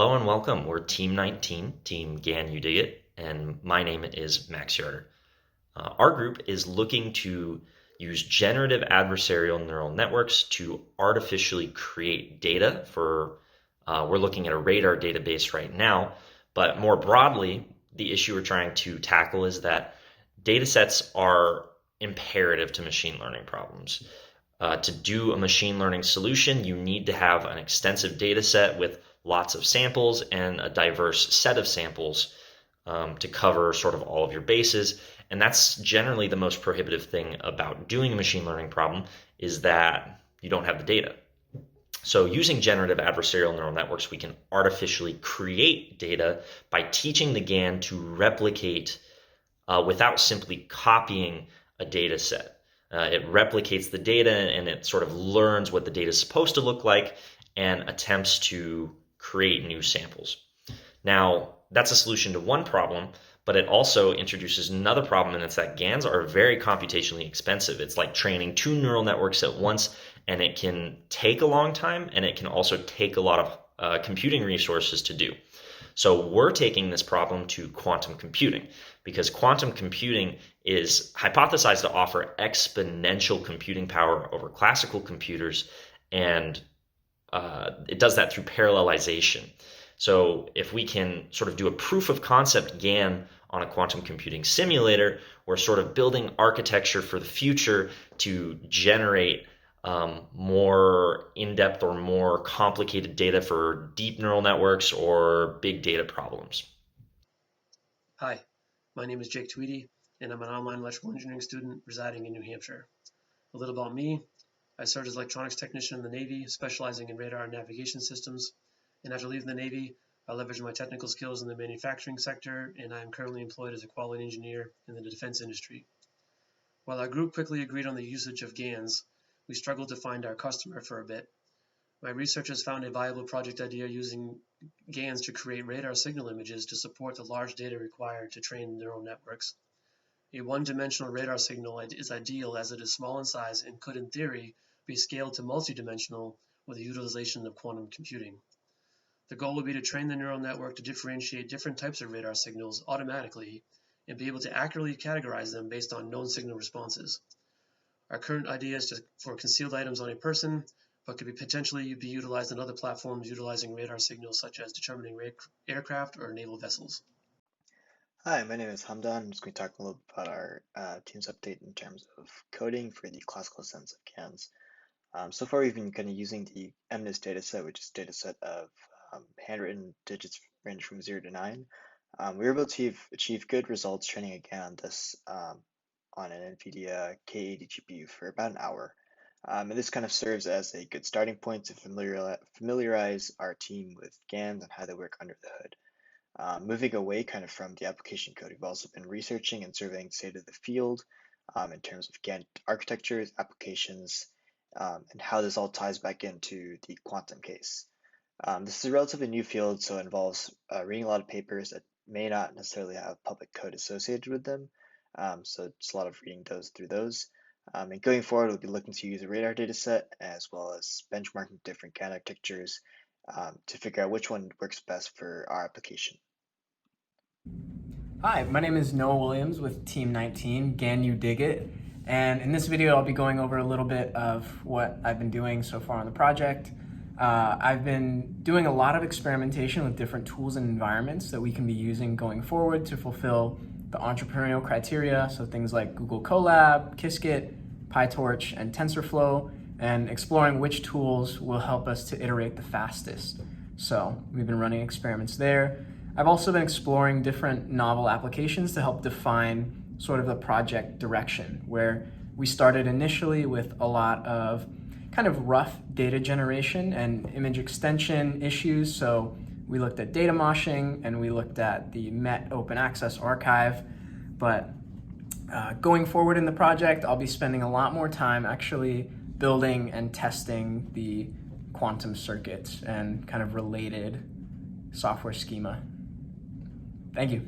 Hello and welcome. We're Team 19, Team GAN, you dig it, and my name is Max Yarder. Our group is looking to use generative adversarial neural networks to artificially create data we're looking at a radar database right now, but more broadly, the issue we're trying to tackle is that data sets are imperative to machine learning problems. To do a machine learning solution, you need to have an extensive data set with lots of samples and a diverse set of samples to cover sort of all of your bases. And that's generally the most prohibitive thing about doing a machine learning problem is that you don't have the data. So using generative adversarial neural networks, we can artificially create data by teaching the GAN to replicate without simply copying a data set. It replicates the data and it sort of learns what the data is supposed to look like and attempts to create new samples. Now, that's a solution to one problem, but it also introduces another problem, and it's that GANs are very computationally expensive. It's like training two neural networks at once, and it can take a long time, and it can also take a lot of computing resources to do. So we're taking this problem to quantum computing because quantum computing is hypothesized to offer exponential computing power over classical computers, and it does that through parallelization. So if we can sort of do a proof of concept GAN on a quantum computing simulator, we're sort of building architecture for the future to generate more in-depth or more complicated data for deep neural networks or big data problems. Hi, my name is Jake Tweedy, and I'm an online electrical engineering student residing in New Hampshire. A little about me: I served as electronics technician in the Navy, specializing in radar and navigation systems. And after leaving the Navy, I leveraged my technical skills in the manufacturing sector, and I am currently employed as a quality engineer in the defense industry. While our group quickly agreed on the usage of GANs, we struggled to find our customer for a bit. My researchers found a viable project idea using GANs to create radar signal images to support the large data required to train neural networks. A one-dimensional radar signal is ideal as it is small in size and could, in theory, be scaled to multi-dimensional with the utilization of quantum computing. The goal would be to train the neural network to differentiate different types of radar signals automatically and be able to accurately categorize them based on known signal responses. Our current idea is for concealed items on a person, but could potentially be utilized in other platforms utilizing radar signals such as determining aircraft or naval vessels. Hi, my name is Hamdan. I'm just going to talk a little bit about our team's update in terms of coding for the classical sense of GANs. So far, we've been kind of using the MNIST dataset, which is a dataset of handwritten digits range from 0 to 9. We were able to achieve good results training a GAN on this on an NVIDIA K80 GPU for about an hour. And this kind of serves as a good starting point to familiarize our team with GANs and how they work under the hood. Moving away kind of from the application code, we've also been researching and surveying the state of the field in terms of GAN architectures, applications, and how this all ties back into the quantum case. This is a relatively new field, so it involves reading a lot of papers that may not necessarily have public code associated with them. So it's a lot of reading through those. And going forward, we'll be looking to use a radar data set as well as benchmarking different GAN architectures to figure out which one works best for our application. Hi, my name is Noah Williams with Team 19, GAN You Dig It. And in this video, I'll be going over a little bit of what I've been doing so far on the project. I've been doing a lot of experimentation with different tools and environments that we can be using going forward to fulfill the entrepreneurial criteria. So things like Google Colab, Qiskit, PyTorch, and TensorFlow, and exploring which tools will help us to iterate the fastest. So we've been running experiments there. I've also been exploring different novel applications to help define sort of the project direction, where we started initially with a lot of kind of rough data generation and image extension issues. So we looked at data moshing and we looked at the Met Open Access Archive. But going forward in the project, I'll be spending a lot more time actually building and testing the quantum circuits and kind of related software schema. Thank you.